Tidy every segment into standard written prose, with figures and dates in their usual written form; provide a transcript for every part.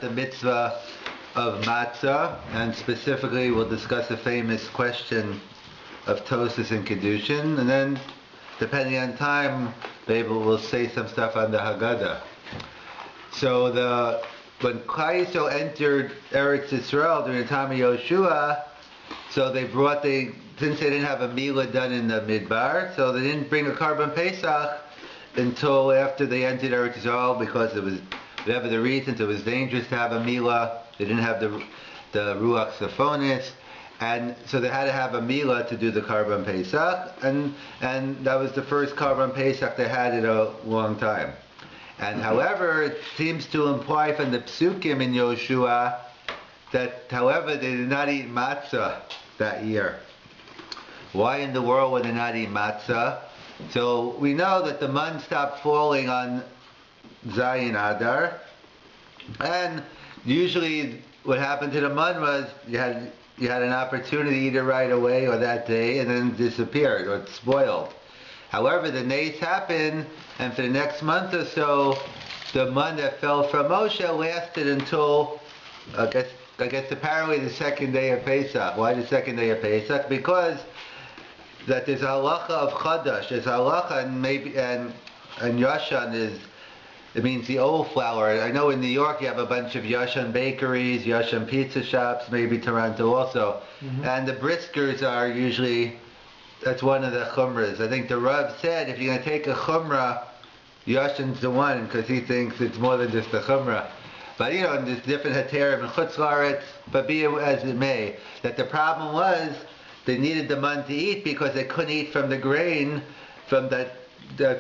the mitzvah of Matzah, and specifically we'll discuss a famous question of Tosas and Kedushin, and then, depending on time, maybe we'll say some stuff on the Haggadah. So when Klal Yisrael entered Eretz Yisrael during the time of Yoshua, so since they didn't have a milah done in the Midbar, so they didn't bring a Karban Pesach until after they entered Eretz Yisrael, because it was, whatever the reasons, it was dangerous to have a milah. They didn't have the Ruach Saphonis, and so they had to have a milah to do the Karban Pesach, and that was the first Karban Pesach they had in a long time. And however, it seems to imply from the Psukim in Yoshua that, however, they did not eat Matzah that year. Why in the world would they not eat Matzah? So we know that the mun stopped falling on Zayin Adar, and usually what happened to the mun was you had an opportunity to eat it right away or that day, and then it disappeared or it spoiled. However, the nace happened, and for the next month or so, the mun that fell from Moshe lasted until, I guess apparently the second day of Pesach. Why the second day of Pesach? Because that there's a halacha of chadash. There's a halacha, and yashan it means the old flour. I know in New York you have a bunch of yashan bakeries, yashan pizza shops, maybe Toronto also. Mm-hmm. And the briskers are usually, that's one of the chumras. I think the Rav said if you're going to take a chumrah, yashan's the one, because he thinks it's more than just a chumrah. But there's different heterim and chutz laaretz, but be it as it may, that the problem was they needed the mun to eat because they couldn't eat from the grain from that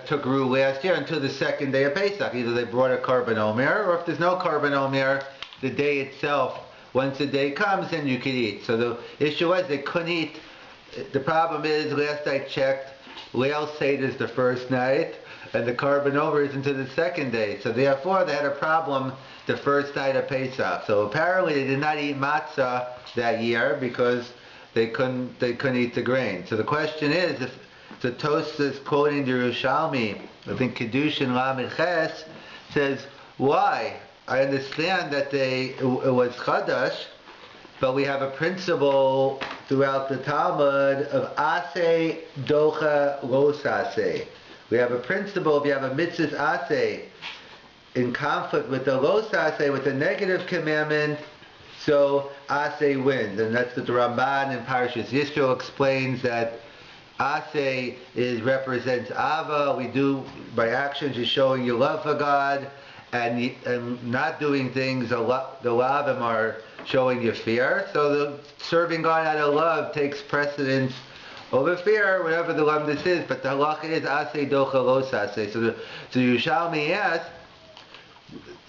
took root last year until the second day of Pesach. Either they brought a Karban Omer, or if there's no Karban Omer, the day itself, once the day comes, then you can eat. So the issue was they couldn't eat. The problem is, last I checked, Leil Seder is the first night, and the Karban Omer is until the second day. So therefore, they had a problem the first night of Pesach. So apparently, they did not eat matzah that year because they couldn't eat the grain. So the question is, if the Tosas quoting the Yerushalmi, I think Kedushin Lamed Ches, says, why? I understand that it was Chadash, but we have a principle throughout the Talmud of Aseh Docha Los Aseh. We have a principle, if you have a mitzvah Aseh in conflict with the Los Aseh, with the negative commandment, so Aseh wins. And that's what the Ramban in Parashas Yisro explains, that Aseh represents Ava. We do, by actions, you're showing your love for God, and not doing things, the Lavim are showing your fear. So the serving God out of love takes precedence over fear, whatever the lamdus is. But the halacha is Aseh Docha Los Aseh. So Yerushalmi asks,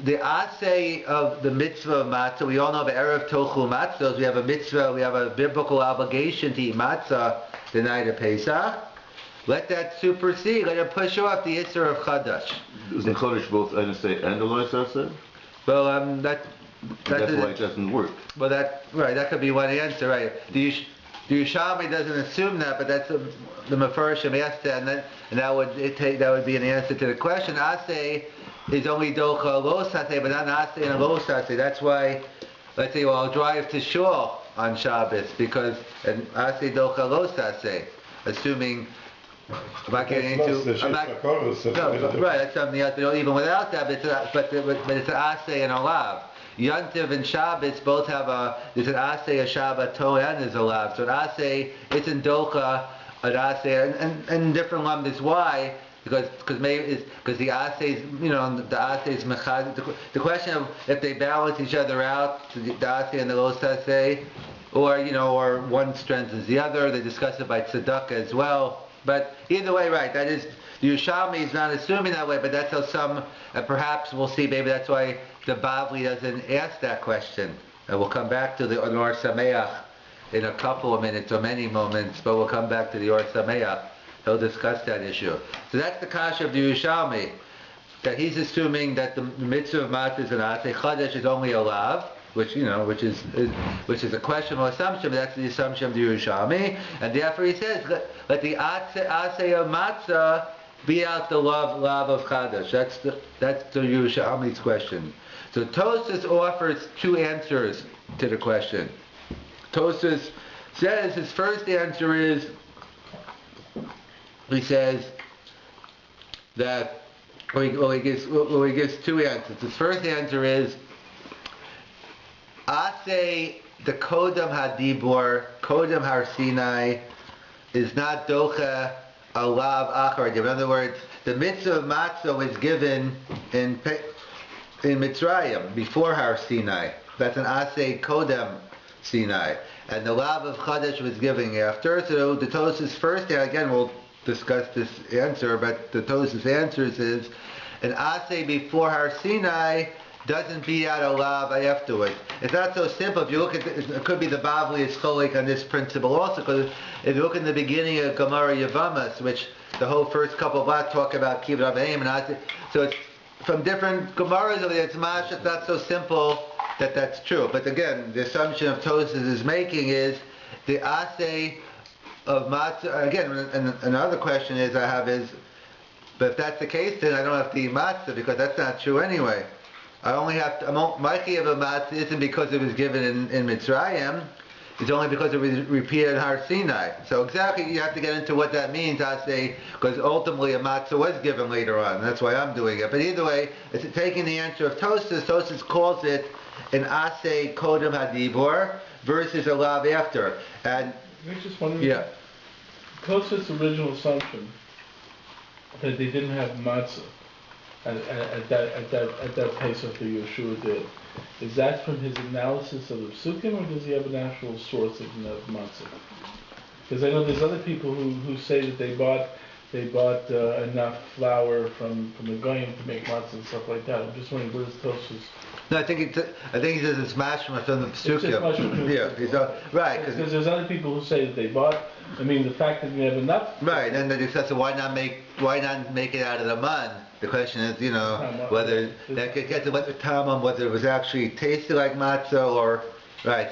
the Aseh of the mitzvah of matzah, we all know the Erev Tochu Matzahs, we have a mitzvah, we have a biblical obligation to eat matzah the night of Pesach. Let that supersede, let it push off the Isser of Chadash. Isn't Chadash both Aseh and the Los Aseh? Well, that's why it doesn't work. Well, that could be one answer, right? The Yerushalmi doesn't assume that, but that's the Mefarshim asked that, and that would be an answer to the question. Aseh is only Docha Los Aseh, but not Aseh and Los Aseh. That's why, let's say, I'll drive to Shul on Shabbos, because Aseh Docha Los Aseh, assuming I'm not getting into. Right, that's something else. But even without that, but it's an Aseh and a Lav. Yontiv and Shabbos both have there's an Aseh, a Shabbaton, and there's a Lav. So an Aseh isn't Docha, an Aseh, and different lamdas. Why? Because the Aseh is mechad. The question of if they balance each other out, the Aseh and the Los Aseh, or one strengthens the other. They discuss it by tzedakah as well. But either way, right, that is, the Yerushalmi is not assuming that way, but that's how some, perhaps we'll see, maybe that's why the Bavli doesn't ask that question. And we'll come back to the Or Sameach in a couple of minutes, or many moments, but we'll come back to the Or Sameach. He'll discuss that issue. So that's the kasha of the Yerushalmi, that he's assuming that the mitzvah of matzah is an Aseh, Chadash is only a Lav, which is a questionable assumption, but that's the assumption of the Yerushalmi, and therefore he says, let the Aseh of matzah be out the love of Chadash. That's the Yerushalmi's question. So Tosfos offers two answers to the question. Tosfos says his first answer is, he says that, he gives two answers. His first answer is, Aseh the Kodam Hadibor, Kodam Har Sinai, is not Docha Alav Achar. In other words, the mitzvah of Matzah was given in Mitzrayim, before Har Sinai. That's an Aseh Kodam Sinai. And the Lav of Chadash was given after. So the Tosfos first, again we'll discuss this answer, but the Tosfos answers is, an Aseh before Har Sinai doesn't beat out a Lav afterwards. It's not so simple. If you look at it could be the Bavli is cholik on this principle also, because if you look in the beginning of Gemara Yavamas, which the whole first couple of lots talk about Kibbut Avayim and Aseh, so it's from different Gemaras over there, it's not so simple that that's true. But again, the assumption of Tosfos is making is the Aseh of Matzah. Again, and another question is but if that's the case, then I don't have to eat Matzah, because that's not true anyway. I only have to, my chiyuv of Matzah isn't because it was given in Mitzrayim, it's only because it was repeated in Har Sinai. So exactly, you have to get into what that means, Aseh, because ultimately a Matzah was given later on, that's why I'm doing it. But either way, it's taking the answer of Tosfos. Tosfos calls it an Aseh Kodam Hadibor versus a Lav after. And I just wondering, Tosfos' original assumption that they didn't have Matzah at that Pesach that Yeshua did, is that from his analysis of the Psukim, or does he have an actual source of Matzah? Because I know there's other people who say that they bought enough flour from the Goyim to make matzah and stuff like that. I'm just wondering, what is Tosfos? No, I think he says it's mashma from the Pesach. Yeah, right. Because there's other people who say that they bought. I mean, the fact that you have enough. Right, and they discuss why not make it out of the mud. The question is, whether that could get to what the Talmud, whether it was actually tasted like matzah or right.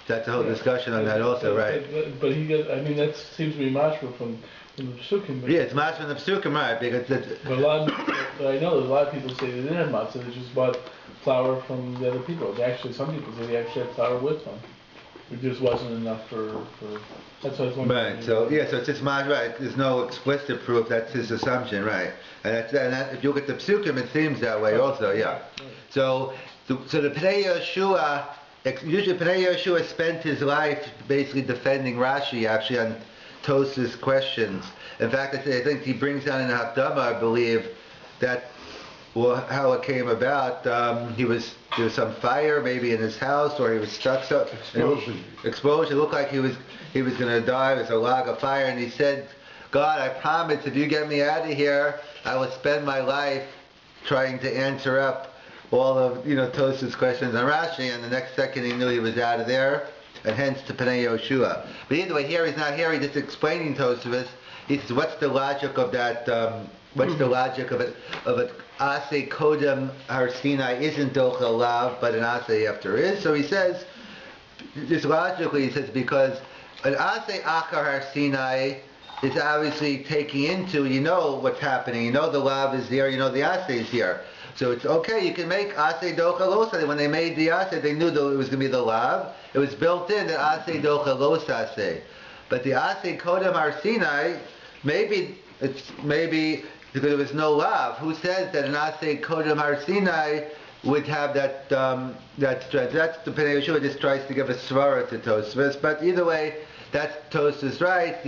That's a whole discussion on that also, right? But that seems to be mashma from the Psukim. Yeah, it's mashma from the Psukim, right? Because but I know a lot of people say they didn't have matzah; they just bought flour from the other people. Some people say they actually had flour with them. It just wasn't enough for. That's what I was wondering. Right. So so it's just right. There's no explicit proof. That's his assumption, right? And if you look at the Psukim, it seems that way also. Yeah. Right. So the Pnei Yehoshua, usually Pnei Yehoshua spent his life basically defending Rashi actually on Tosfos' questions. In fact, I think he brings down in the Hakdama, I believe, that how it came about. There was some fire maybe in his house, or he was stuck. Explosion. It looked like he was going to die. It was a log of fire, and he said, "God, I promise, if you get me out of here, I will spend my life trying to answer up all of Tosfos' questions on Rashi." And the next second, he knew he was out of there, and hence to Pnei Yehoshua. But either way, here he's not here. He's just explaining Tosfos. He says, "What's the logic of that? What's the logic of it? Aseh Kodam Har Sinai isn't Docha Lav, but an Aseh after is." So he says, just logically, he says, because an Aseh Achar Har Sinai is obviously taking into, what's happening, the Lav is there, the Aseh is here. So it's okay, you can make Aseh Docha Los. When they made the Aseh, they knew that it was going to be the Lav. It was built in that Aseh Docha Los Aseh. But the Aseh Kodam Har Sinai, maybe because there was no Lav. Who says that an Aseh Kodam Har Sinai would have that strength? That's the Pnei Yehoshua just tries to give a svara to Tosfos. But either way, that's Tosfos right.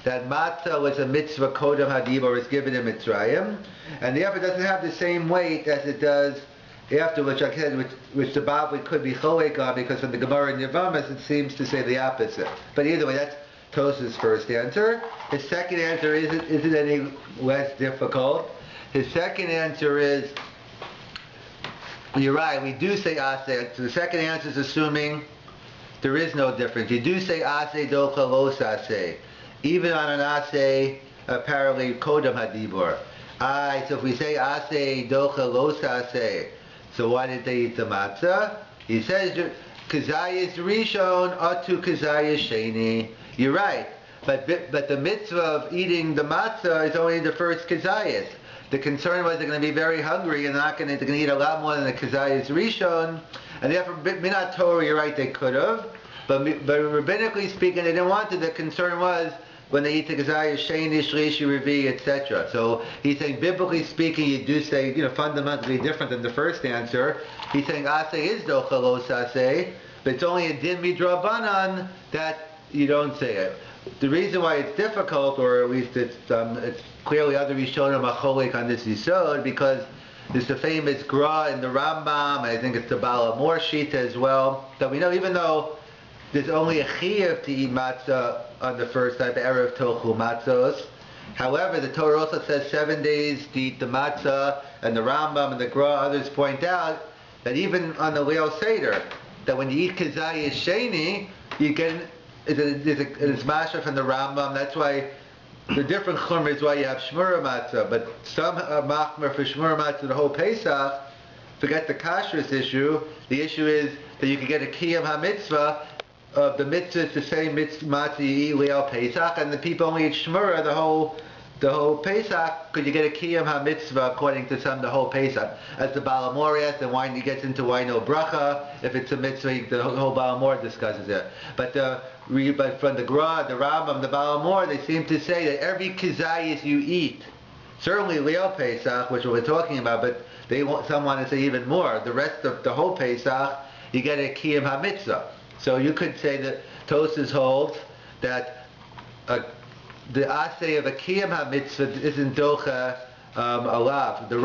That Matzah was a mitzvah Kodam Hadibor, is given in Mitzrayim, and therefore it doesn't have the same weight as it does after, which I said, which the Bavli could be cholek on, because from the Gemara in Yavamas it seems to say the opposite. But either way, that's Tosfos' first answer. His second answer isn't any less difficult. His second answer is, you're right, we do say Aseh. So the second answer is assuming there is no difference. You do say Aseh Docha Los Aseh. Even on an Aseh, apparently Kodam Hadibor. So if we say Aseh Docha Los Aseh, so why did they eat the matzah? He says, Kazayas Rishon Atu Kazayas Sheni. You're right, but the mitzvah of eating the matzah is only the first kazayas. the concern was they're going to be very hungry and they're going to eat a lot more than the Kazayas Rishon, and therefore, Minat Torah, you're right, they could have, but rabbinically speaking, they didn't want to. The concern was when they eat the Kazayas Sheni, Shlishi, Revi, etc. So he's saying, biblically speaking, you do say, fundamentally different than the first answer. He's saying, Aseh is docha lo saseh, but it's only a din midrabanan that you don't say it. The reason why it's difficult, or at least it's clearly other Rishonim macholik on this yisod, because there's the famous Gra in the Rambam, and I think it's the Baal Amor Shita as well, that we know even though there's only a chiyuv to eat matzah on the first type, erev tochu matzos. However, the Torah also says 7 days to eat the matzah, and the Rambam and the Gra, others point out that even on the Leil Seder, that when you eat Kazayas Sheni, you can, it's masha from the Rambam. That's why the different chumra is why you have shmura matzah, but some are machmer for shmura matzah the whole Pesach. Forget the kashrus issue. The issue is that you can get a kiyam ha-mitzvah. The mitzvah is the same matzah you eat Leil Pesach, and the people only eat shmura the whole Pesach. Could you get a kiyam ha-mitzvah according to some the whole Pesach? As the Baal Amor asks, and why he gets into why no bracha. If it's a mitzvah, the whole Baal Amor discusses it. But from the Gra, the Rambam, the Baal Amor, they seem to say that every kizayis you eat, certainly Leil Pesach, which we're talking about, but some want to say even more. The rest of the whole Pesach, you get a kiyam ha-mitzvah. So you could say that Tosas holds that the asay of a kiyam ha-mitzvah isn't docha alav. The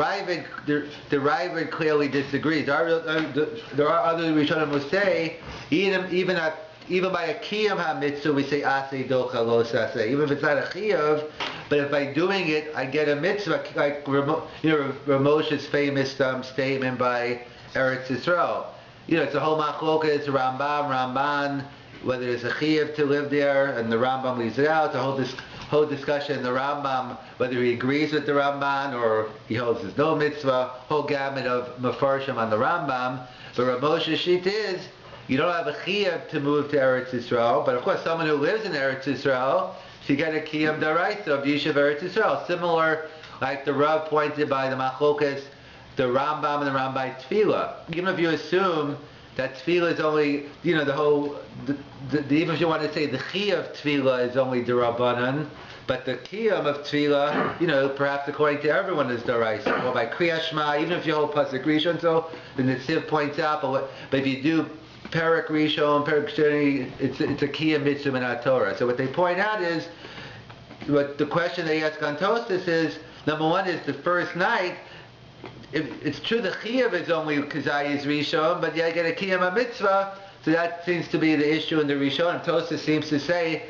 Ravid clearly disagrees. There are other Rishonim who say even by a kiyam ha-mitzvah we say asay docha lo saseh. Even if it's not a chiyuv, but if by doing it I get a mitzvah, like Ramosha's famous statement by Eretz Yisrael. It's a whole machlokas, Ramban, whether there's a chiyuv to live there, and the Rambam leaves it out. The whole discussion in the Rambam, whether he agrees with the Ramban or he holds there's no mitzvah, whole gamut of mafarshim on the Rambam. But Rav Moshe's sheet is, you don't have a chiyuv to move to Eretz Yisrael, but of course someone who lives in Eretz Yisrael, so you get a kiyuv daraisa of Yishuv Eretz Yisrael. Similar, like the Rav pointed by the machlokas, the Rambam and the Rambai Tefillah. Even if you assume that Tefillah is only, even if you want to say the Chi of Tefillah is only D'Rabbanan, but the Kiyam of Tefillah, perhaps according to everyone is D'Oraisa. Or by Kriyas Shema, even if you hold Pasuk Rishon, so the Netziv points out, but if you do Perek Rishon, Perek Sheni, it's a Kiyam Mitzvah in our Torah. So what they point out is, what the question they ask on Tosfos is, number one is the first night, if it's true the chiyuv is only kazayis rishon, but you get a kiyam ha-mitzvah, so that seems to be the issue in the rishon. Tosfos seems to say,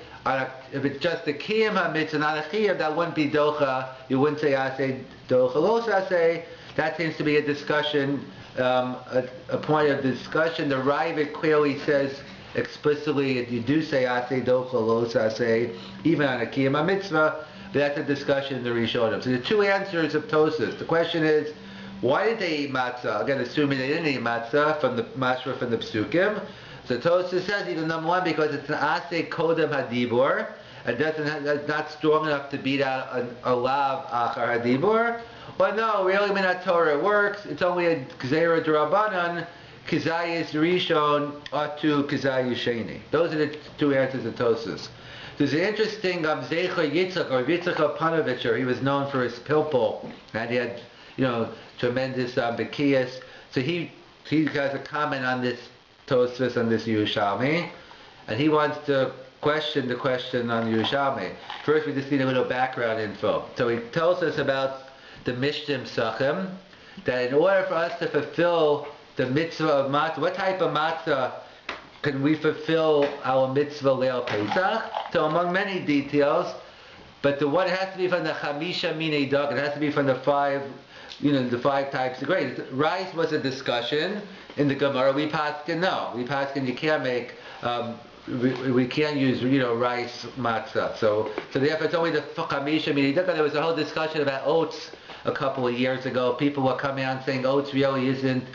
if it's just a kiyam ha-mitzvah, not a chiyuv, that wouldn't be docha. You wouldn't say asay docha lo saseh. That seems to be a discussion, a point of discussion. The Ravid clearly says explicitly you do say asay docha lo saseh, even on a kiyam ha-mitzvah. But that's a discussion in the Rishonim. So the two answers of Tosfos. The question is, why did they eat matzah? Again, assuming they didn't eat matzah from the mashra from the psukim. So Tosfos says either number one because it's an asay kodem hadibor, it's not strong enough to beat out a lav achar hadibor. Or no, really Minat Torah works. It's only a gzeira d'Rabbanan, kizayis rishon, atu kizayis sheni. Those are the two answers of Tosfos. There's an interesting Zecha Yitzchak, or Yitzchak Panovich, he was known for his pilpul, and he had, tremendous bekiyas. So he has a comment on this Tosfos, on this Yerushalmi, and he wants to question the question on Yerushalmi. First, we just need a little background info. So he tells us about the Mishtim Sachem, that in order for us to fulfill the mitzvah of matzah, what type of matzah can we fulfill our mitzvah Leil Pesach? So among many details, but the one has to be from the Chamisha Minei Dag, it has to be from the five types of grain. Rice was a discussion in the Gemara. We paskin no. We paskin you can't make, we can't use rice matzah. So therefore it's only the Chamisha Minei Dag. There was a whole discussion about oats a couple of years ago. People were coming out saying oats really isn't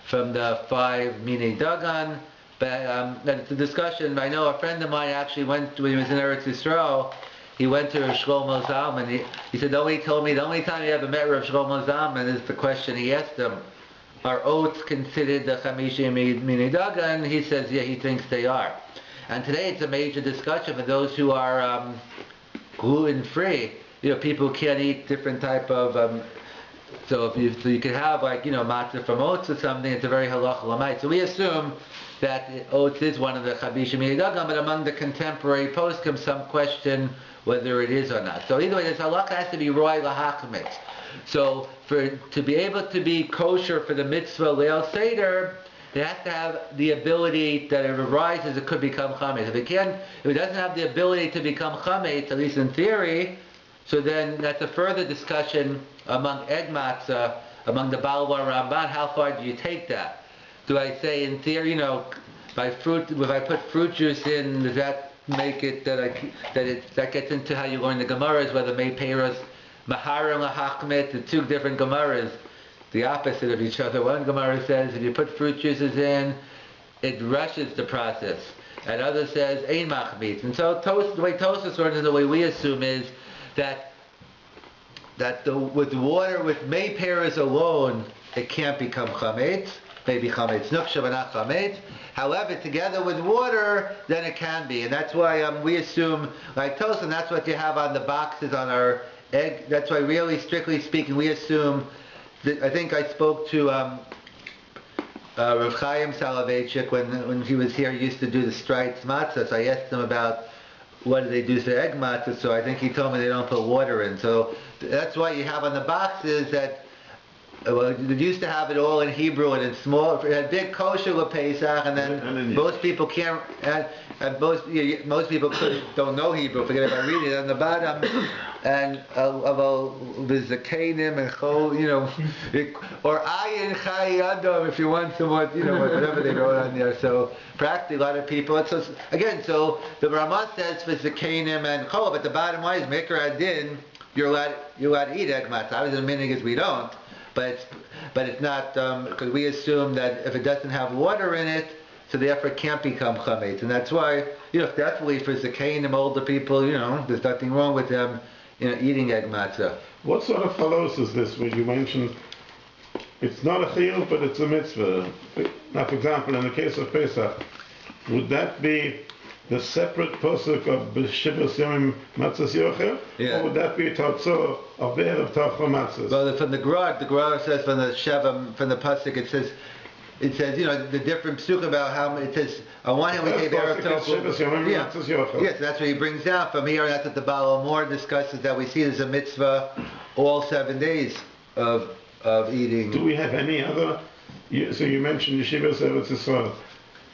from the five Minei Dagan. But it's a discussion. I know a friend of mine actually went, when he was in Eretz Yisrael, he went to Rav Shlomo Zalman. He said, nobody told me the only time you ever met Rav Shlomo Zalman is the question he asked him, are oats considered the Chamishi Minidaga? And he says, yeah, he thinks they are. And today it's a major discussion for those who are gluten-free. People who can't eat different type of, so you could have matzah from oats or something. It's a very halacha l'maisa. So we assume that oats is one of the Chabishim Yidagam, but among the contemporary poskim, some question whether it is or not. So either way, this halacha has to be roy lahachmitz. So to be able to be kosher for the mitzvah leil seder, it has to have the ability that if it rises, it could become chametz. If it doesn't have the ability to become chametz, at least in theory, so then that's a further discussion among egg matzah, among the Balwa Ramban. How far do you take that? Do I say in theory, if I put fruit juice in, does that make it that gets into how you learn the Gemaras, whether May Peiros, Maharim Lahachmet, the two different Gemaras, the opposite of each other. One Gemara says if you put fruit juices in, it rushes the process. And others says Ein Machmitz. And so the way Tosfos learns, the way we assume is that with water, with May Peiros alone, it can't become chametz. Maybe chametz nuksha, but not chametz. However, together with water, then it can be, and that's why we assume, like Tosfos, and that's what you have on the boxes on our egg. That's why, really, strictly speaking, we assume. I think I spoke to Rav Chaim Soloveitchik when he was here. He used to do the Strites matzah. So I asked him about what do they do to egg matzah. So I think he told me they don't put water in. So that's why you have on the boxes that. Well, they used to have it all in Hebrew and in small. It had big kosher Pesach, and then most people can't. And most people don't know Hebrew. Forget about reading it on the bottom. And v'zakanim and chol, or ayin chai adam if you want somewhat, whatever they wrote on there. So practically, a lot of people. So the Ramah says v'zakanim and chol, but the bottom line is Mikra Adin. You're allowed to eat egg matzah. Obviously, the meaning is we don't. But it's not, because we assume that if it doesn't have water in it, so therefore it can't become chametz. And that's why, definitely for Zakanim, older people, there's nothing wrong with them, eating egg matzah. What sort of follows is this, where you mentioned it's not a chiyuv, but it's a mitzvah? Now, for example, in the case of Pesach, would that be the separate pasuk of B'Shivas Yomim Matzas Yochel, or would that be Tatzor of the of Tachor Matzas? Well, from the Gra says from the pasuk it says the different psukim about how it says on one hand we say Erev Tov. Yes, that's what he brings down from here. And that's what the Baal Amor discusses, that we see there's a mitzvah all 7 days of eating. Do we have any other? So you mentioned Yeshivas Eretz Yisrael.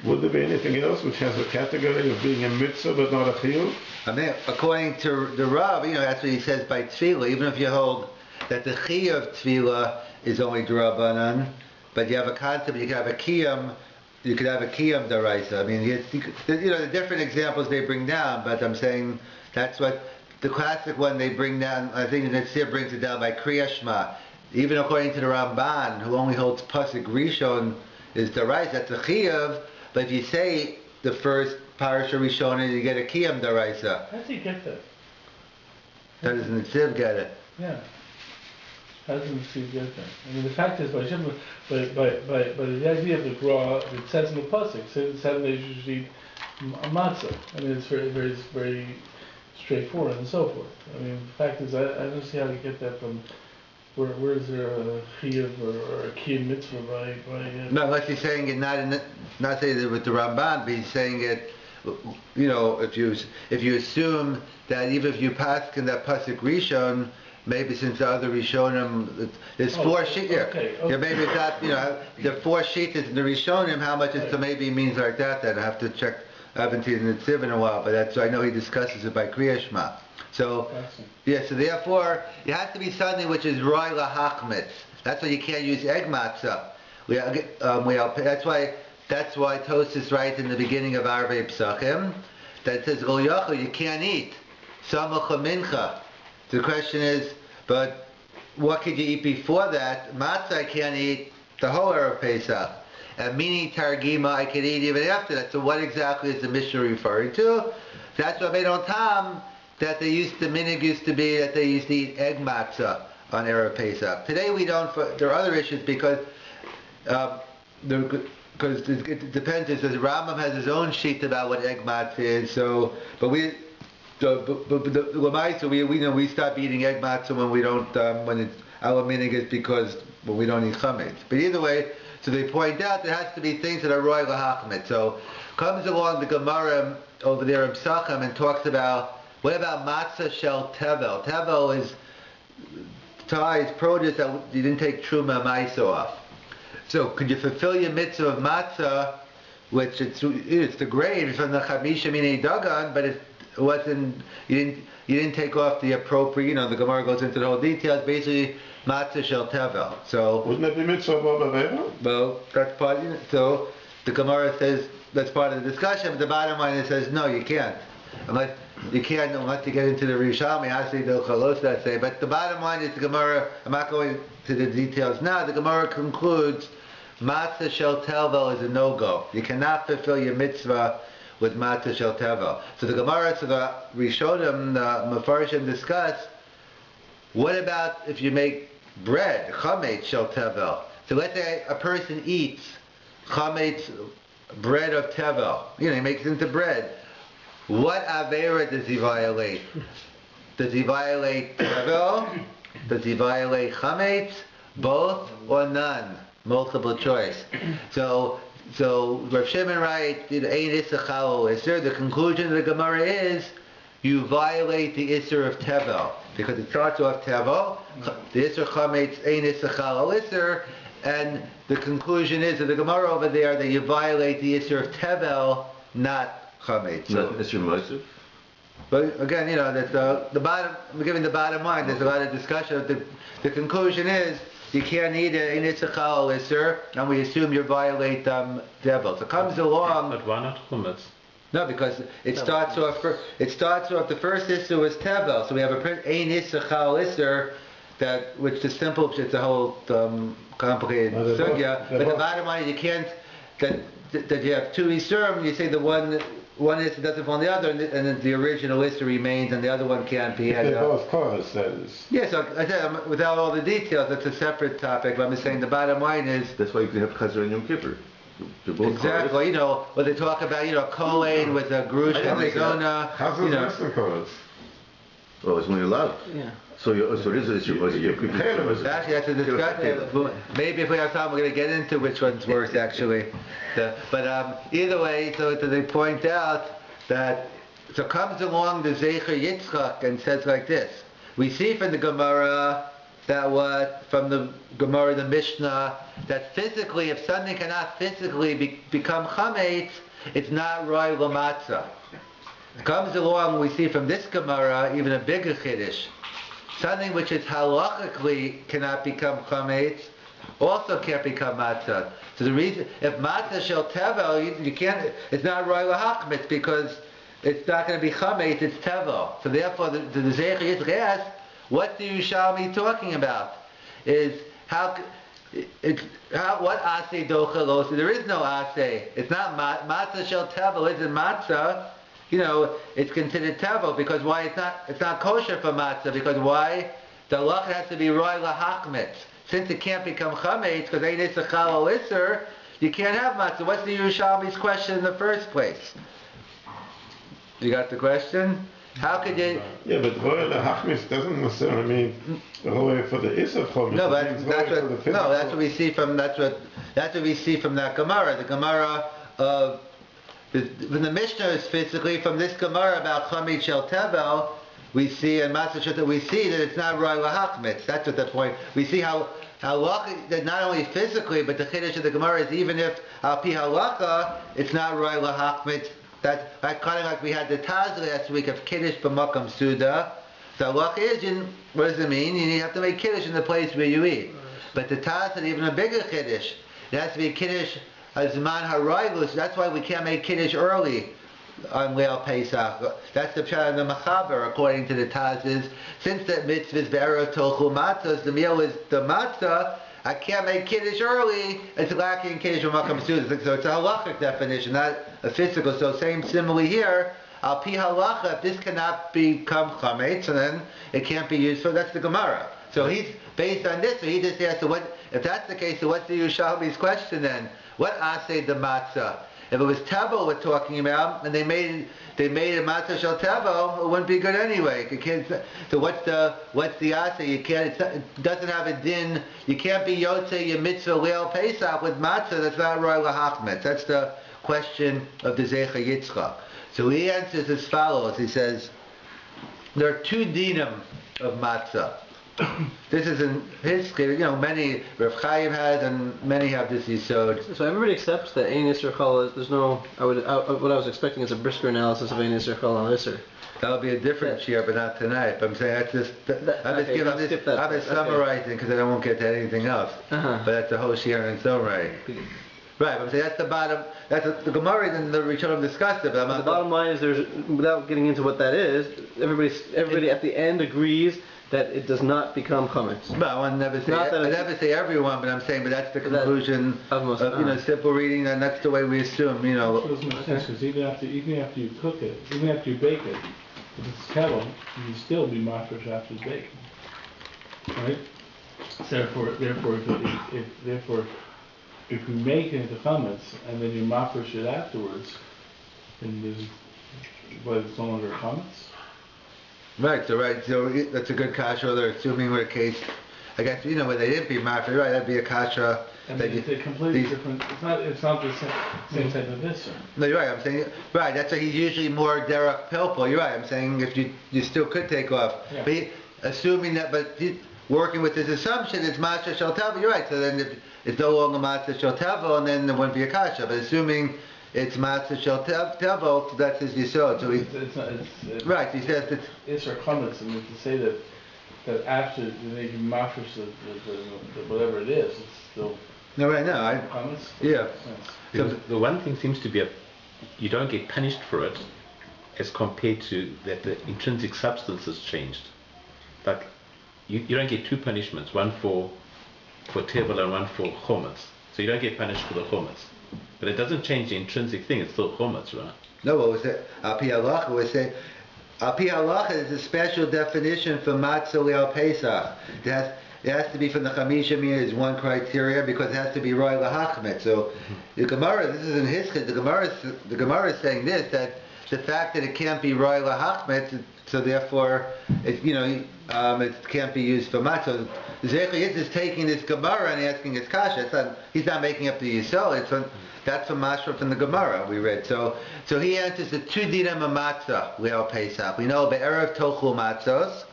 Would there be anything else which has a category of being a mitzvah but not a chiyuv? I mean, according to the Rav, that's what he says by tefillah. Even if you hold that the chiyuv of tefillah is only d'Rabbanan, but you have a concept, you could have a kiyum daraisa. I mean, the different examples they bring down, but I'm saying that's what the classic one they bring down. I think the Netzir brings it down by Kriya Shema. Even according to the Ramban, who only holds pasuk Rishon is daraisa, that's a chiyuv. But if you say the first parasha Rishona, you get a kiyam daraisa. How does he get that? How does the Netziv get it? Yeah. How does the Netziv get that? I mean, the fact is, by the idea of the Gra, it says in the pasuk, it says 7 days you should eat a matzah. I mean, it's very straightforward and so forth. I mean, the fact is, I don't see how to get that from. Where is there a chiyuv or a kiyum mitzvah by No, unless he's saying it not saying it with the Ramban, but he's saying it, if you assume that even if you pass in that pasuk Rishon, maybe since the other Rishonim, there's 4 sheet here. Okay. Yeah, maybe it's not, the 4 sheet is in the Rishonim, how much it maybe means like that, then I have to check. I haven't seen the Netziv in a while, but I know he discusses it by Kriya Shema. So, so therefore, it has to be something which is roy lahachmitz. That's why you can't use egg matzah. That's why Tosfos writes in the beginning of Arvei Pesachim that it says you can't eat samacha mincha. The question is, but what could you eat before that? Matzah I can't eat the whole Erev Pesach, and mini targima I could eat even after that. So what exactly is the Mishnah referring to? That's what made on Tam. that the minig used to be that they used to eat egg matzah on Erev Pesach. Today we don't. There are other issues because it depends. The Rambam has his own sheet about what egg matzah is. So, but we stop eating egg matzah when we don't. Our minig is because when we don't eat chametz. But either way, so they point out there has to be things that are roy lahachmet. So comes along the Gemara over there in Pesachim and talks about what about matzah shel tevel. Tevel is produce that you didn't take truma ma'isa off. So could you fulfill your mitzvah of matzah, which it's the grave from the chamisha minei dagan, but it wasn't. You didn't take off the appropriate. The Gemara goes into the whole details. Basically, matzah shel tevel. So wouldn't that be mitzvah b'aveva? Well, that's part. So the Gemara says that's part of the discussion. But the bottom line it says no, you can't. Unless you get into the Rishalmi, Asli del Chalos, I say. But the bottom line is the Gemara. I'm not going to the details now. The Gemara concludes matzah shel tevel is a no-go. You cannot fulfill your mitzvah with matzah shel tevel. So the Gemara, so the Rishonim, the Mefarshim discuss. What about if you make bread, chametz shel tevel? So let's say a person eats chametz, bread of tevel. He makes it into bread. What avera does he violate? Does he violate tevel? Does he violate chametz? Both or none? Multiple choice. So Rav Shimon writes, the conclusion of the Gemara is you violate the Isser of Tevel. Because it starts off Tevel, the Isser Chametz Ein Isser Chalal Isser, and the conclusion is of the Gemara over there that you violate the Isser of Tevel, not Chametz. Not Isser Ma'aseh? But again, that the bottom, I'm giving the bottom line, there's a lot of discussion. The conclusion is you can't eat it in Isser Chalal Isser, and we assume you violate Tevel. So it comes along. But why not Chametz? No, because it starts off. The first issue was tevel, so we have a ein issur chal issur, which is simple. It's a whole complicated sugya. But the bottom line is you can't that you have two isurim. You say the one issur doesn't fall on the other, and then the original issur remains, and the other one can't be added. They're both cause, that is. Yes, so I said without all the details, that's a separate topic. But I'm just saying the bottom line is that's why you can have Chazer and Yom Kippur. Exactly, what they talk about, Kohen with a Grush and a Zona. How's the Western cause? Oh, it's only allowed. Yeah. So this is your Actually, that's a discussion. Maybe if we have time, we're going to get into which one's worse, actually. But either way, so they point out that, so comes along the Zecher Yitzchak and says like this. We see from the Gemara the Mishnah, that physically, if something cannot physically become chametz, it's not roy l'matzah. It comes along, we see from this Gemara, even a bigger chiddush. Something which is halachically cannot become chametz, also can't become matzah. So the reason, if matzah shel tevel, you can't, it's not roy l'hachmetz because it's not going to be chametz, it's tevel. So therefore, the Zecher Yitzchak asks, what do you shall be talking about? Is what aseh dochelos? There is no aseh. It's not matzah shel tevel. Isn't matzah? It's considered tevel because why? It's not kosher for matzah because why? The halacha has to be roy lahachmetz. Since it can't become chametz because ain't isser chalal isser, you can't have matzah. What's the Yerushalmi's question in the first place? You got the question? How could you? Yeah, but roy lahachmetz doesn't necessarily mean roy for the isser chametz. No, but that's what we see from that's what we see from that Gemara. The Gemara of when the Mishnah is physically from this Gemara about chametz shel tevel, we see in Matzah that we see that it's not roy lahachmetz. That's what the point. We see how that not only physically, but the chiddush of the Gemara is even if al pi halacha it's not roy lahachmetz. That's kind of like we had the Taz last week of Kiddush b'makam Suda. The halacha is, what does it mean? You have to make Kiddush in the place where you eat. But the Taz had even a bigger Kiddush. It has to be Kiddush Zman HaRailus. That's why we can't make Kiddush early on Leil Pesach. That's the pshat of the Machaber, according to the Taz, is since the mitzvah is be'erev tochu matzahs, the meal is the matzah, I can't make Kiddush early, it's lacking Kiddush b'makam Suda. So it's a halachic definition, not a physical. So same simile here, al pi halacha, if this cannot become chametz, so then it can't be used for. That's the Gemara. So he's based on this. So he just asked, so what? If that's the case, so what's the Yerushalmi's question then? What asay the matzah? If it was tevel we're talking about, and they made a matzah shel tevel, it wouldn't be good anyway. You can't, so what's the asay? You can't. It doesn't have a din. You can't be yotze your mitzvah leil pesach with matzah. That's not roy lahachmetz. That's the question of the Zecha Yitzchak. So he answers as follows. He says there are two dinim of matzah. This is in his, many Rav Chaim has, and many have this yisod. So everybody accepts that Ein Yisr Chol. There's no. What I was expecting is a brisker analysis of Ein Yisr Chol on Yisr. That'll be a different share, but not tonight. But I'm saying that's just. I'm just summarizing because I won't get to anything else. But that's the whole share in its own right. Right, but I'm saying that's the bottom. That's the Gemara and the Rishonim discussed it. But the bottom line is, without getting into what that is, everybody at the end agrees that it does not become chametz. Well, I never say everyone, but I'm saying, but that's the conclusion of simple reading, and that's the way we assume, It doesn't make sense, because even after you cook it, even after you bake it, if it's kettle, you can still be mafresh after it's baked. Right? Therefore, if you make it into chametz, and then you mafresh it afterwards, then it's no longer chametz. Right, so that's a good kasha. They're assuming we're a case, I guess, where they didn't be mafia, right, that'd be a kasha. I mean, it's a completely different, it's not the same type of issue. No, you're right, I'm saying, right, that's why he's usually more derech pilpul, you're right, I'm saying if you still could take off. Yeah. But assuming that, working with this assumption, it's matzah shel tevel, you're right, so then it's no longer matzah shel tevel, and then there wouldn't be a kasha, but assuming it's matzah shel tevel, that's his yisod. So it's right. He says that it's our comments. I mean, to say that after they can mafresh the whatever it is, it's still. No, right now. Comments. Yeah. So the one thing seems to be you don't get punished for it, as compared to that the intrinsic substance has changed. Like you don't get two punishments, one for tevel and one for chometz. So you don't get punished for the chometz. But it doesn't change the intrinsic thing, it's still chometz, right? No, what was it? Al pi halacha was saying, Al pi halacha is a special definition for matzah leil Pesach. It has to be from the Chamisha Mina is one criteria because it has to be roy lahachmet. So the Gemara, this is in Hiskid, the Gemara is saying this, that the fact that it can't be roy lahachmet, so therefore it can't be used for matzah. Zecha is taking this Gemara and asking its kasha. He's not making up the yisod. That's a mashra from the Gemara we read. So he answers the two dinim of matzah leil Pesach. We know be'erev tochu matzos,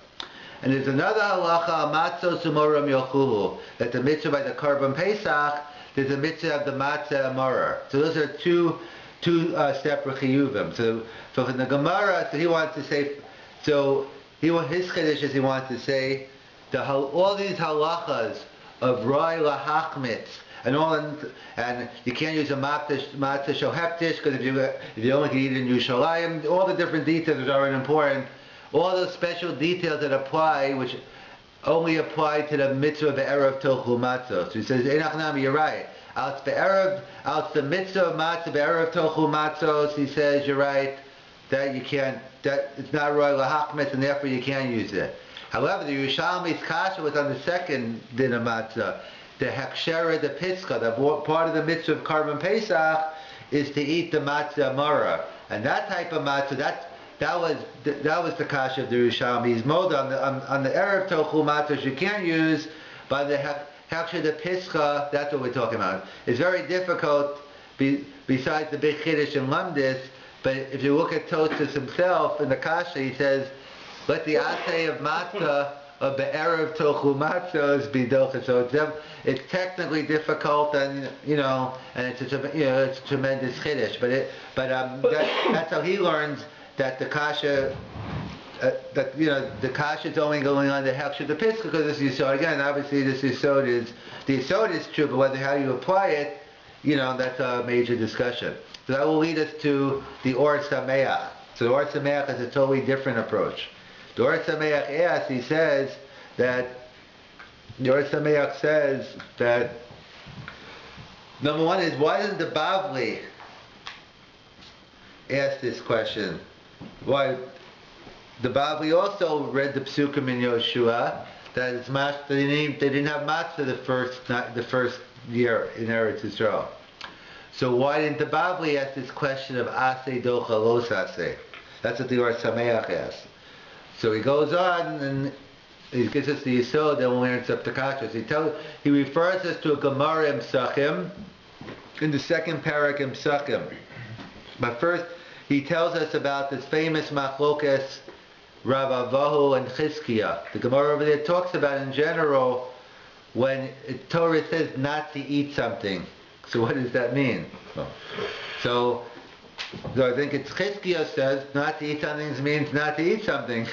and there's another halacha matzos umoram yochuhu, that the mitzvah by the korban Pesach, there's a mitzvah of the matzah amorer. So those are two separate chiyuvim. So from the Gemara, so he wants to say, his chiddush is he wants to say all these halachas of roy lahachmitz and you can't use a matzah shel heptish because if you only can eat it in Yerushalayim, all the different details which aren't important, all those special details that apply, which only apply to the mitzvah be'erev tochu matzah. So he says, Einachnami, you're right. Out the mitzvah of matzah be'erev tochu matzos, he says, you're right, that you can't, that it's not roy lahachmitz and therefore you can't use it. However, the Yerushalmi's kasha was on the second din of matzah. The hekshera, the pitzka, the part of the mitzvah of korban Pesach is to eat the matzah amara, and that type of matzah, that was the kasha of the Yerushalmi. He's mold on the erev tochu matzahs you can't use, by the hekshera, the pitzka, that's what we're talking about. It's very difficult, besides the big chiddush and lamdis, but if you look at Tosfos himself in the kasha, he says, let the asay of matzah of the erev tochu matzos be docha. So it's technically difficult, and it's a tremendous chiddush. But that's how he learns that the kasha, the kasha is only going on the hekshah the pitzka because this yisod. Again, obviously the yisod is true, but how you apply it, that's a major discussion. So that will lead us to the Or Sameach. So the Or Sameach is a totally different approach. The Or Sameach asks, he says that, the Or Sameach says that, number one is, why doesn't the Bavli ask this question? Why? The Bavli also read the Psukim in Yoshua that it's they didn't have Matzah the first year in Eretz Yisrael. So why didn't the Bavli ask this question of Aseh Docha Los Aseh? That's what the Or Sameach asked. So he goes on and he gives us the Yisod, then we'll learn Septakashas. He refers us to a Gemara in Pesachim, in the second parak in Pesachim. But first, he tells us about this famous Machlokes Rav Avahu and Chizkiah. The Gemara over there talks about in general when Torah says not to eat something. So what does that mean? So I think it's Chizkiah says not to eat something means not to eat something.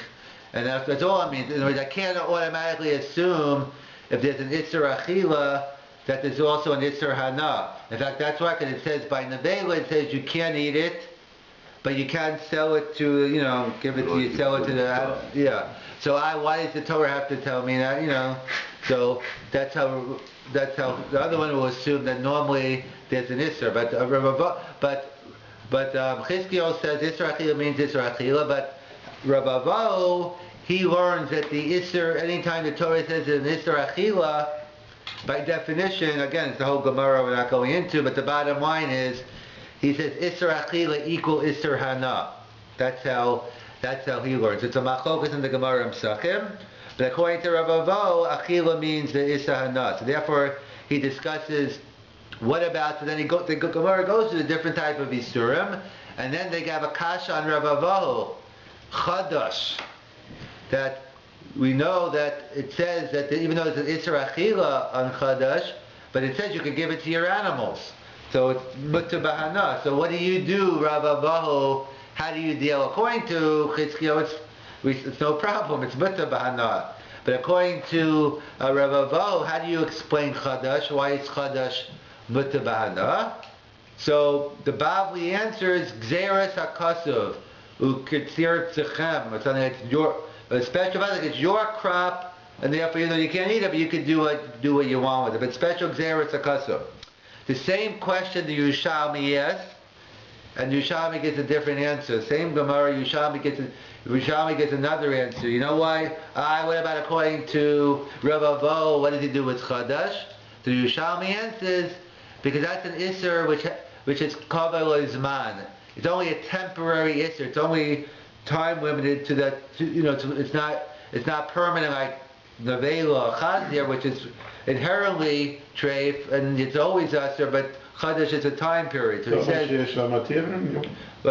And that's all it means. In other words, I can't automatically assume if there's an Isser Achila that there's also an Isser Hana. In fact, that's why, because it says by Nevela, it says you can't eat it, but you can't sell it to, give it to you, sell it to the, yeah. So why does the Torah have to tell me that, So that's how the other one will assume that normally there's an Isser, but Chizkiah says Isser Achila means Isser Achila, but Rabbi, he learns that the Isser, anytime the Torah says an Isser Achila, by definition, again, it's the whole Gemara we're not going into, but the bottom line is, he says Isser Achila equal Isser Hana. That's how he learns. It's a machlokas in the Gemara in Pesachim, but according to Rabbi, Achila means the Isser Hana. So therefore, he discusses what about, so then the Gemara goes to the different type of Isurim, and then they have a kasha on Rabbi Chadash, that we know that it says that even though it's an Isser Achila on Chadash, but it says you can give it to your animals. So it's Mutta Bahana. So what do you do, Rav Avahu? How do you deal? According to Chizkiah, it's no problem, it's Mutta Bahana. But according to Rav Avahu, how do you explain Chadash? Why is Chadash Mutta Bahana? So the Bavli answer is Gzeres HaKasuv. Ukitsir tzechem, or something that's it's your crop, and therefore you can't eat it, but you can do what you want with it. But special gzeres akasur. The same question the Yerushalmi asks, and Yerushalmi gets a different answer. Same Gemara, Yerushalmi gets another answer. You know why? What about according to Rav Avo? What does he do with Chadash? The Yerushalmi answers because that's an Isser which is Kaval Zman. It's only a temporary Isser. It's only time limited to that. It's not permanent like Nevela or Chazir, which is inherently treif, and it's always Isser. But Chadash is a time period. So he says. Well, he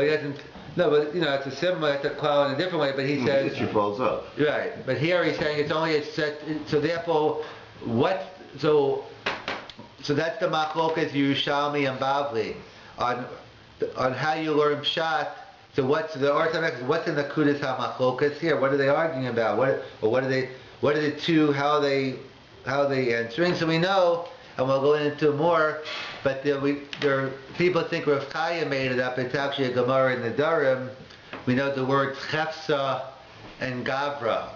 doesn't. No, but it's a similar. It's a cloud in a different way. But he says. It falls up. Right. But here he's saying it's only a set. So therefore, what? So that's the machlokas Yerushalmi and Bavli on how you learn Pshat. So what's in the Kudas HaMachlokas here? What are they arguing about? What are the two? How are they answering? So we know, and we'll go into more. But people think Rav Chaya made it up. It's actually a Gemara in the Darim. We know the words Chefsa and Gavra,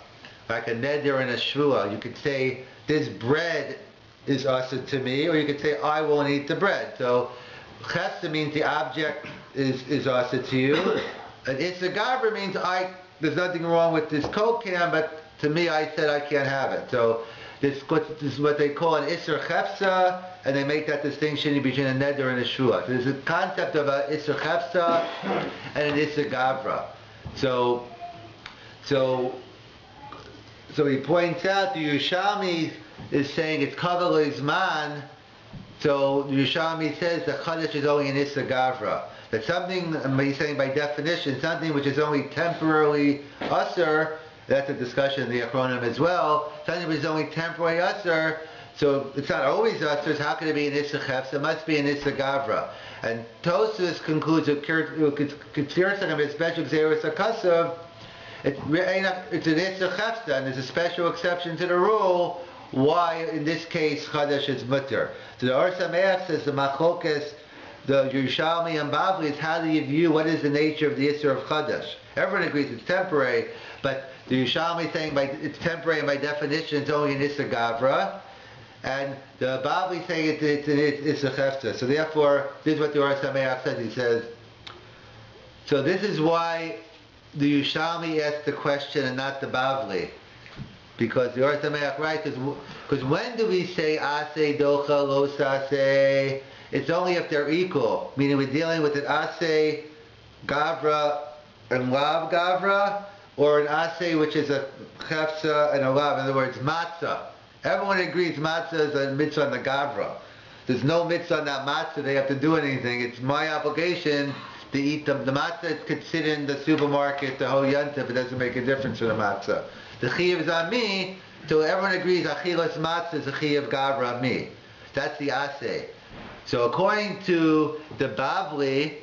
like a neder and a shvua. You could say this bread is also to me, or you could say I won't eat the bread. So Chefsa means the object is also to you. And Issa Gabra means there's nothing wrong with this Coke can, but to me I said I can't have it. So this is what they call an Isser Chefsa, and they make that distinction between a Neder and a Shua. So there's a concept of a Isser Chefsa and an Isser Gabra. So he points out the Yerushalmi is saying it's Kaval Izman. So Yerushalmi says that Chadash is only an Issa Gavra. That something, he's saying by definition, something which is only temporarily Usser, that's a discussion in the Achronim as well, something which is only temporarily Usser, so it's not always Usser, so how can it be an Issa Chefs? It must be an Issa Gavra. And Tosfos concludes with Kirtzirsan, a special Xeris Akasav, it's an Issa Chefs, and there's a special exception to the rule. Why, in this case, Chadash is mutter? So the Or Sameach says the Machlokas, the Yerushalmi and Bavli is how do you view what is the nature of the Isser of Chadash? Everyone agrees it's temporary, but the Yerushalmi is saying it's temporary and by definition it's only an Isser Gavra, and the Bavli is saying it's an Isser Chefza. So therefore, this is what the Or Sameach says. He says, so this is why the Yushalmi asked the question and not the Bavli? Because the Or Sameach, right? Because when do we say Aseh Docha Lo Saseh? It's only if they're equal. Meaning we're dealing with an Aseh Gavra and Lav Gavra, or an Aseh which is a Chefsa and a Lav. In other words, Matzah. Everyone agrees Matzah is a mitzvah on the Gavra. There's no mitzvah on that Matzah, they have to do anything. It's my obligation to eat them. The Matzah could sit in the supermarket the whole Yontif, it doesn't make a difference for the Matzah. The Chiyuv is on me, so everyone agrees Achilas Matzah is a Chiyuv Gavra on me. That's the Aseh. So according to the Bavli,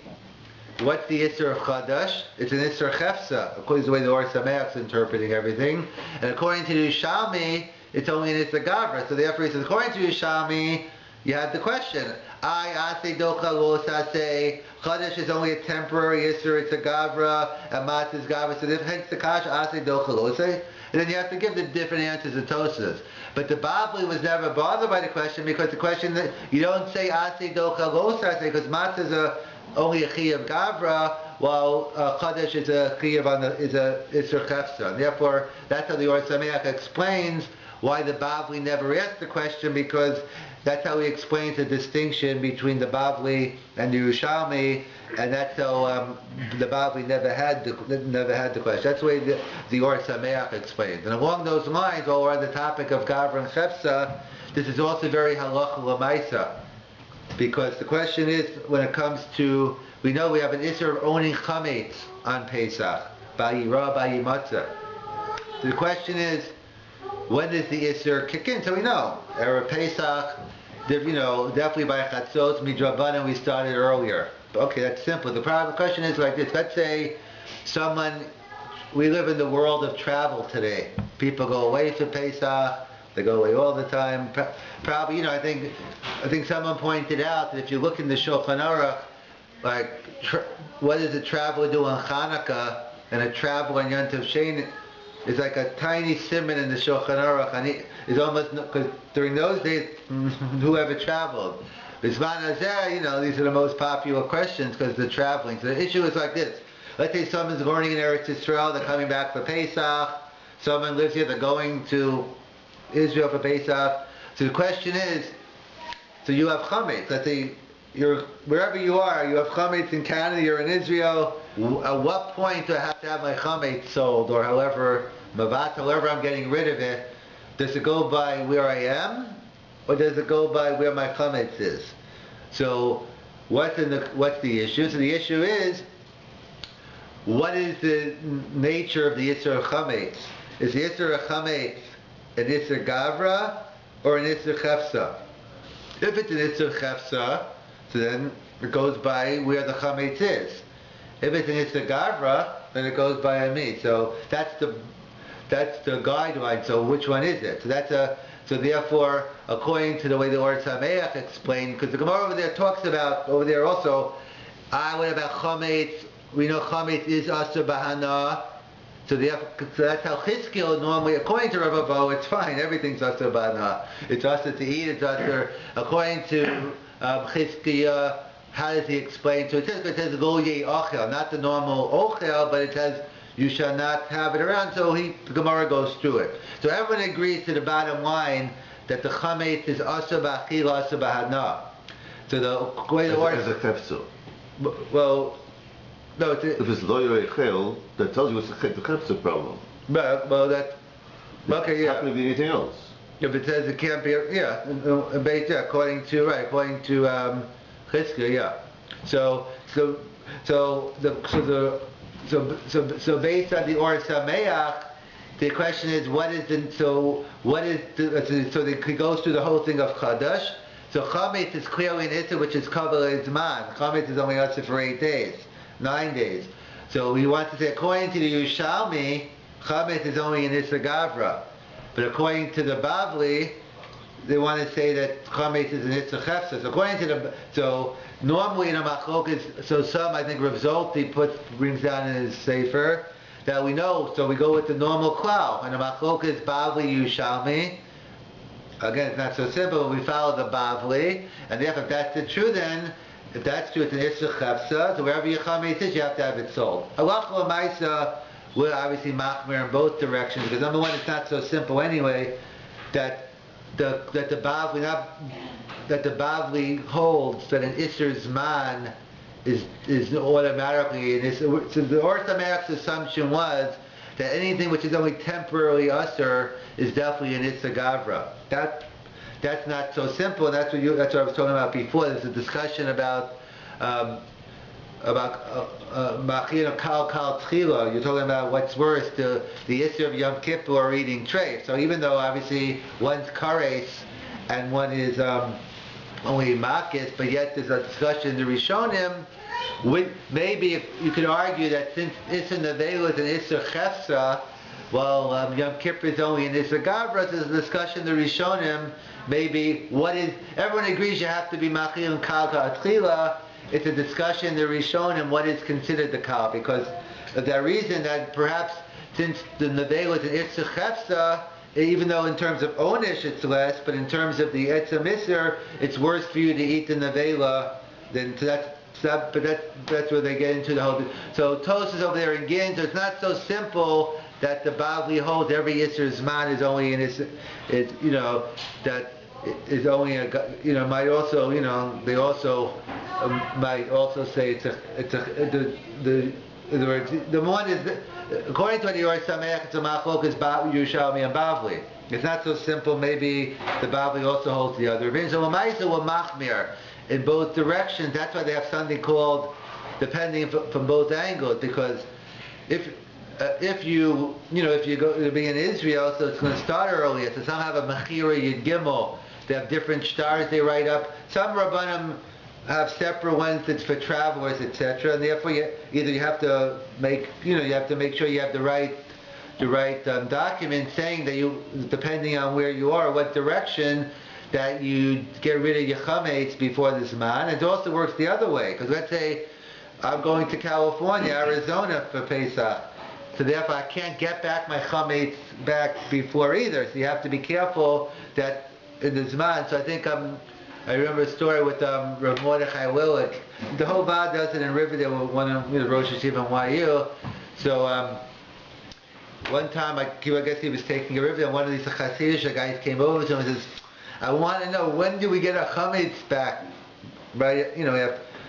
what's the Isser of Chadash? It's an Isser Chefsa, according to the way the Or Sameach is interpreting everything. And according to the Yushalmi, it's only an Isser Gavra. So therefore he says, according to Yushalmi, you have the question. Aseh Docha Lo Saseh. Chadash is only a temporary Isser, it's a Gavra, and Matzah is Gavra. So hence the Kasha Aseh Docha Lo Saseh. And then you have to give the different answers to Tosas. But the Bavli was never bothered by the question, because the question that you don't say Aseh Docha Lo Saseh, because Matzah is only a Chiyuv Gavra, while Chadash is a Chiyuv is a Isser Chefsa. And therefore, that's how the Or Sameach explains why the Bavli never asked the question, because that's how he explains the distinction between the Bavli and the Yerushalmi, and that's how the Bavli never had the question. That's the way the Or Sameach explains. And along those lines, while we're on the topic of Gavra and Chefsa, this is also very halacha l'maisa, because the question is, when it comes to, we know we have an issue of owning chametz on Pesach, ba'yira, ba'yimatzah. So the question is, when does the Isser kick in? So we know, Erev Pesach, definitely by Chatzos, Midrabanan, we started earlier. Okay, that's simple. The question is like this. Let's say we live in the world of travel today. People go away for Pesach, they go away all the time. Probably, I think someone pointed out that if you look in the Shulchan Aruch, like, what does a traveler do on Hanukkah and a traveler on Yom Tov Sheni? It's like a tiny simon in the Shulchan Aruch, and it's almost, because during those days, whoever traveled. Bisman Hazeh, these are the most popular questions because they're traveling. So the issue is like this. Let's say someone's learning in Eretz Yisrael, they're coming back for Pesach. Someone lives here, they're going to Israel for Pesach. So the question is, so you have chametz. Let's say wherever you are, you have chametz in Canada, you're in Israel. At what point do I have to have my chametz sold, or however I'm getting rid of it? Does it go by where I am, or does it go by where my chametz is? So what's the issue? So the issue is, what is the nature of the Isser of chametz? Is the Isser of chametz an Isser Gavra or an Isser Chefsa? If it's an Isser Chefsa, so then it goes by where the chametz is. If it's an Isser Gavra, then it goes by a me. So that's the guideline. So which one is it? So therefore, according to the way the Or Sameach explained, because the Gemara over there talks about also, what about chametz? We know chametz is asur bahana. So that's how Chizkiel normally, according to Rabbi Bo, it's fine. Everything's asur bahana. It's asur to eat. It's asur. According to Chizkiel, how does he explain? So it says lo yeh ochel, not the normal ochel, but it says you shall not have it around. So the Gemara goes through it. So everyone agrees to the bottom line that the chametz is asur b'achila, asur b'hana. So the way the as a chefso. Well, no. If it's lo yochel, that tells you it's the chefso problem. Well, that. Okay, yeah. It's not going to be anything else. If it says it can't be, according to Chizkiah, yeah. So based on the Or Sameach, the question is, he goes through the whole thing of Chadash. So chametz is clearly an issue which is kabbalah zman. Chametz is only asur for 9 days. So he wants to say, according to the Yerushalmi, chametz is only an Isser Gavra. But according to the Bavli, they want to say that chametz is an Isser Chefsa. So normally in a machlokas, some, I think Rav Zolti brings down in his sefer, that we know, so we go with the normal klal. And a machlokas Bavli Yerushalmi, again, it's not so simple, we follow the Bavli, and therefore if that's the true then, if that's true, it's an Isser Chefsa, so wherever your chametz is, you have to have it sold. Halacha l'maisa, we're obviously machmir in both directions, because number one, it's not so simple anyway, that the Bavli holds that an Isser Zman is automatically an Isser. So the Orthodox assumption was that anything which is only temporarily Usser is definitely an Isser Gavra. That's not so simple. That's what I was talking about before. There's a discussion about Machir Kal Tchila. You're talking about what's worse, the Isser of Yom Kippur or eating treif. So even though obviously one's kares and one is only makis, but yet there's a discussion in the Rishonim. Maybe if you could argue that since Isser Nevela is an Isser Chefsa, well, Yom Kippur is only an Isser Gavra. There's a discussion in the Rishonim. Maybe everyone agrees you have to be Machir and Kal Tchila. It's a discussion in the Rishonim what is considered the Kal, because of that reason that perhaps since the Nevela is an Isser Chefsa, even though in terms of Onish it's less, but in terms of the Etzem Isser, it's worse for you to eat the Nevela than that's where they get into the whole. So Tos is over there in Gin, so it's not so simple that the Bavli holds every Isser Zman is only an Isser, that is only might also, they also might also say the one is, according to what you are Sameach, it's a Machlokas Yerushalmi and Bavli. It's not so simple, maybe the Bavli also holds the other. So Lamaisa will Machmir in both directions. That's why they have something called, depending from both angles, because if you go to be in Israel, so it's going to start earlier. So some have a Mechira Yud Gimel. They have different stars they write up. Some Rabbanim have separate ones that's for travelers, etc. And therefore, you have to make sure you have the right document saying that you, depending on where you are, what direction, that you get rid of your chametz before the Zman. It also works the other way, because let's say I'm going to California, Arizona for Pesach. So therefore I can't get back my chametz back before either. So you have to be careful that in the Zman. So I think I remember a story with Rav Mordechai Lilik. The whole Vaad does it in Riverdale with one of the Rosh Hashiva and YU. So one time I guess he was taking a Riverdale, and one of these Hasidic guys came over to him and says, I want to know, when do we get our chametz back? Right,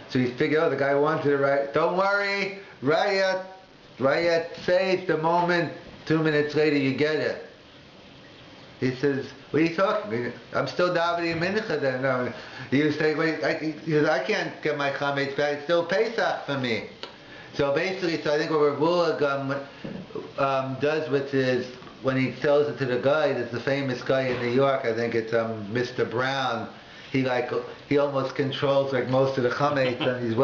so he figured, the guy wanted it right. Don't worry, right at faith, the moment, 2 minutes later you get it. He says, what are you talking? I'm still davening mincha then. No. He was saying, he says, I can't get my chametz back. It's still Pesach for me. So basically, I think what Rav Ulag does with his, when he sells it to the guy, there's the famous guy in New York, I think it's Mr. Brown. He almost controls most of the chametz, and in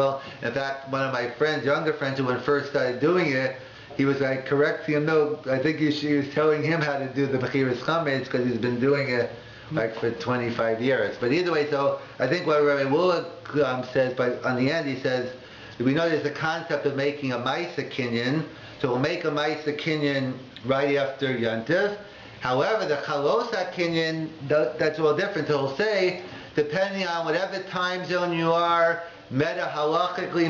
fact, one of my younger friends, who when first started doing it, he was correcting him. No, I think he was telling him how to do the mechiras chametz, because he's been doing it for 25 years. But either way, so I think what Rabbi Ulag says, but on the end he says, we know there's a concept of making a Maisa Kinyan, so we'll make a Maisa Kinyan right after Yantiv. However, the Chalosa Kinyan, that's all different. So he'll say, depending on whatever time zone you are, halachically,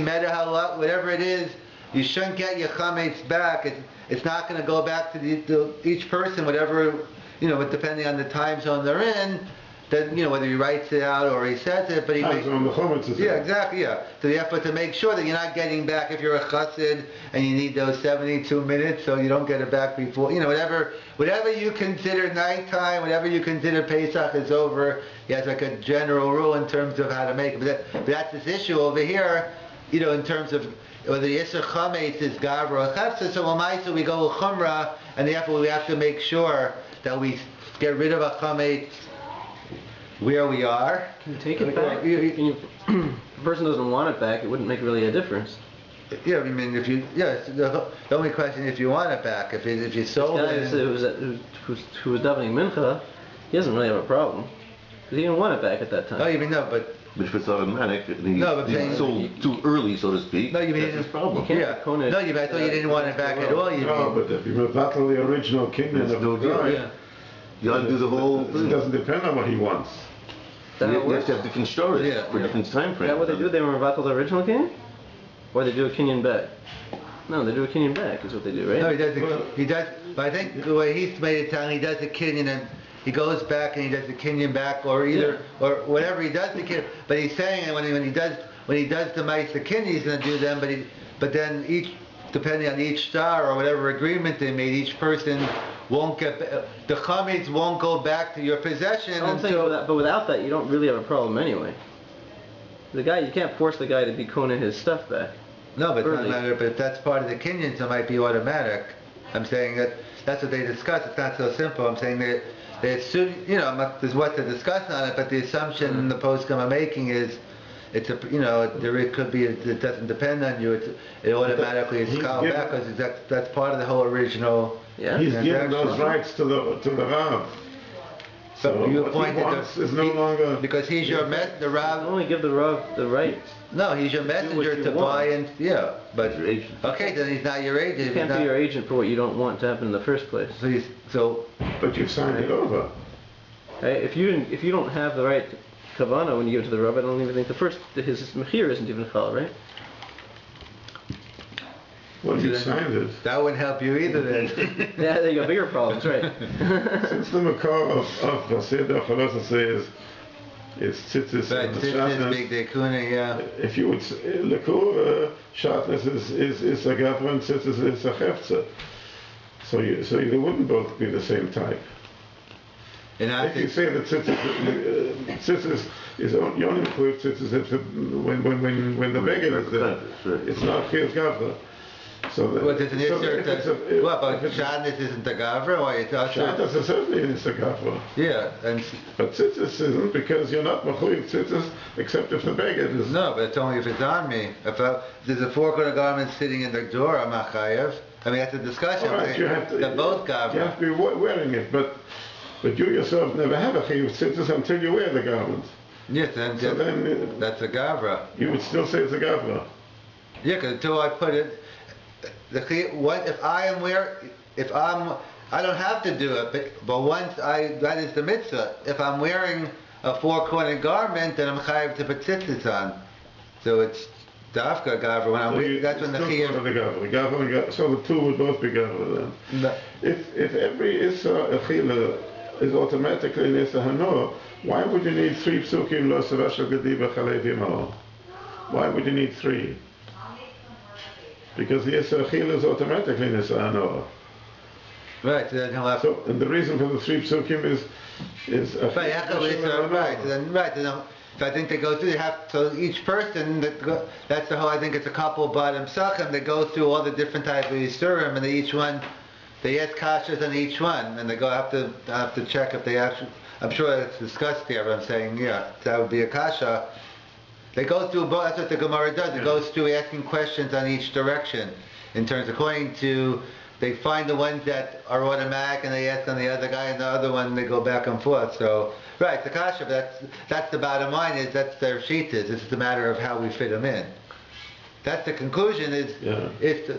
whatever it is, you shouldn't get your chametz back. It's not going to go back to each person, whatever, depending on the time zone they're in. Then, whether he writes it out or he says it, but he makes... on the chametz. Yeah, exactly, yeah. So the effort to make sure that you're not getting back, if you're a chassid and you need those 72 minutes, so you don't get it back before, whatever you consider nighttime, whatever you consider Pesach is over, he has a general rule in terms of how to make it. But that's this issue over here, in terms of whether the Yisr Chametz is Gavra or Chefsa, so Lamaisa we go with Chumrah, and therefore we have to make sure that we get rid of a Chametz where we are. Can you take it back? If the person doesn't want it back, it wouldn't make really a difference. Yeah, the only question is if you want it back. If you sold it... Who was davening mincha, he doesn't really have a problem. Because he didn't want it back at that time. But if it's automatic, he's sold too early, so to speak, that's his problem. I thought you didn't want it back at all. But if you mevatel the original kinyan of the guy, you got to do the whole thing. It doesn't depend on what he wants. That You how it have to have different stories Yeah. for different time Is frames. that what they do? They revocal the original Kenyan? Or they do a Kenyan back? No, they do a Kenyan back is what they do, right? No, he does, but I think the way he's made it sound, he does the Kenyan and he goes back and he does the Kenyan back or either, or whatever he does the Kenyan, but he's saying that when he does the Matzah Kenyan, he's going to do them, but then depending on each star or whatever agreement they made, each person won't get, the chametz won't go back to your possession I'm saying, but without that, you don't really have a problem anyway. You can't force the guy to be koning his stuff back. No, but early. but if that's part of the Kenyans, it might be automatic. I'm saying that's what they discuss. It's not so simple. I'm saying they assume, there's what to discuss on it, but the assumption the poskim are making is it could be it doesn't depend on you. It automatically is called back because that's part of the whole original. Yeah. He's given those rights to the Rav. So you what point he wants is no longer... Because he's your the Rav. You only give the Rav the right. No, he's your messenger to buy and but Your agent. okay, then he's not your agent. You can't be your agent for what you don't want to happen in the first place. But you've signed it over. Hey, if you don't have the right kavana when you give it to the Rav, I don't even think his mechir isn't even chal, right? Well, you signed it. That wouldn't help you either then. Yeah, they got bigger problems, right? Since the makar of Hasidah philosophy is tzitzis Right, and tzitzis, big shatnez. dekuna, yeah. If you would, likur shatnez is a gavra and tzitzis is a chefza. So they wouldn't both be the same type. And I If you think say that tzitzis is you only include tzitzis when the beggar is there. It's not chiyuv gavra. So that, what is an so issur if it's a- what about if it's a- Shabbos isn't the gavra or it's also Shatnez is certainly is a gavra. yeah and But tzitzis isn't because you're not mechuyev tzitzis except if the beggar is. no, but it's only if it's on me. If there's a four-corner garment sitting in the door, I'm not chayev. I mean that's a discussion. All right, you have to. They're both You have gavra. to be wearing it, but you yourself never have a chiyuv tzitzis until you wear the garment. Yes, then So then that's a gavra. you would still say it's a gavra. Yeah, because until I put it, what if I am I don't have to do it, but once that is the mitzvah. If I'm wearing a four-corner garment, then I'm chayav to put tzitzis on. So it's dafka gavra when that's when the chiyuv. So the two would both be gavra then. No. If every issa achila is automatically an issa hanor, why would you need 3 psukim lo savashal gadiba chalev? Why would you need 3? Because the issa achila is automatically an issa hanor. Right, so then he'll have So, and the reason for the 3 psukim is right, so I think they go through, so each person, that's the whole, I think it's a couple bottom psachim, they go through all the different types of yisurim, and each one, they ask kashas on each one, and they have to check if they actually, I'm sure it's discussed there, but I'm saying, yeah, that would be a kasha. They go through, that's what the Gemara does, it goes through asking questions on each direction, in terms, according to, they find the ones that are automatic and they ask on the other guy, and the other one they go back and forth. So, right, the kasha, that's the bottom line, is that's their shitas. It's a matter of how we fit them in. That's the conclusion.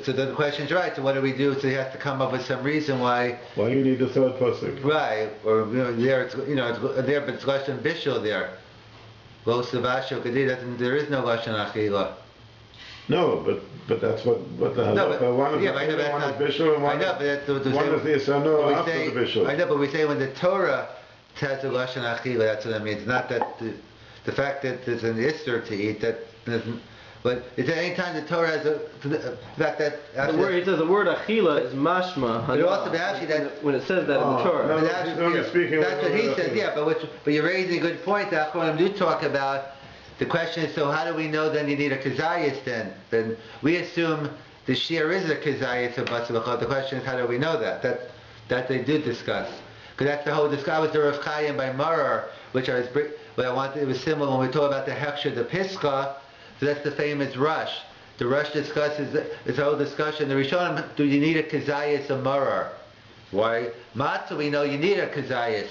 So the question's right. So what do we do? So you have to come up with some reason why. Why you need the third pasuk? Right, or there, but it's lashon bishul there. Lo savasho kadi. There is no lashon achila. No, but that's what the halakha. One is bishul and one is the isano after the bishul. I know, but we say when the Torah says the lashon achila, that's what it means. Not that the fact that there's an isser to eat that doesn't. But is there any time the Torah has the fact that The word achila is mashma. But it also actually that when it says that in the Torah. No, that's what he says. Yeah, but you're raising a good point. The Achronim do talk about. The question is, so how do we know then you need a kazayas then? Then we assume the shear is a kazayas of Basavachot. The question is, how do we know that? That they did discuss. Because that's the whole discussion with the Rav Chaim by Marar, which I wanted, it was similar when we talk about the Heksha, the Pischa, so that's the famous Rush. The Rush discusses this whole discussion. The Rishonim, do you need a kazayas of Marar? Why? Matzah, we know you need a kazayas.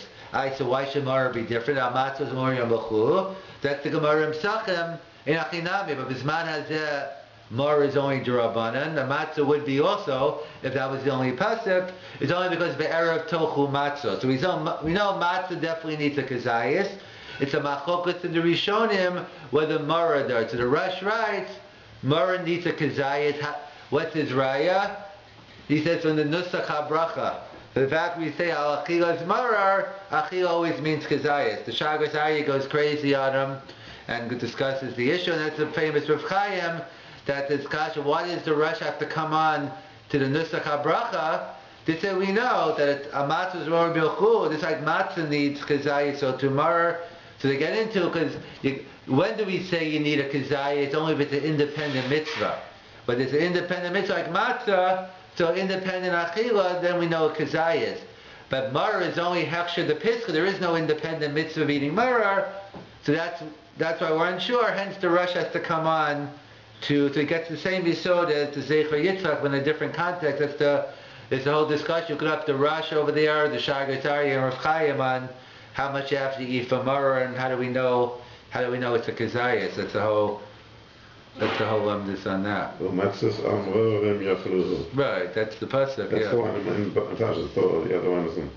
So why should Marar be different? Matzah is more Yamachu. That's the Gemara in Pesach in Achinami, but Bisman has Marar is only Durabanan. The Matzah would be also, if that was the only pasuk, it's only because of the Erev Tochu Matzah. So we know Matzah definitely needs a Kazayas. it's a machokas in the Rishonim whether Mara does. So the Rosh writes, Mara needs a kazayas. What's his raya? He says from the Nusach HaBracha. The fact we say al achilas marar, achil always means kazayas. The Shagos Aryeh goes crazy on him and discusses the issue, and that's the famous Rav Chaim that this kasha. Why does the Rosh have to come on to the Nusach HaBracha? They say we know that a matzah is more bilchul, just like matzah needs kazayas, so tomorrow, so they get into, because when do we say you need a kazayas? It's only if it's an independent mitzvah. But it's an independent mitzvah like matzah, so independent achila, then we know a kazayas. But marar is only hechsher the pischa, there is no independent mitzvah of eating marar, so that's why we're unsure, hence the Rosh has to come on to get the same yisod as the Zecher Yitzchak, but in a different context. It's the whole discussion. You could have the Rosh over there, the Shagos Aryeh and Rav Chaim on how much you have to eat for Mara, and how do we know it's a kazayas. That's the whole this on that. Right, that's the pasuk. That's the one in Natasha's Torah, the other one isn't.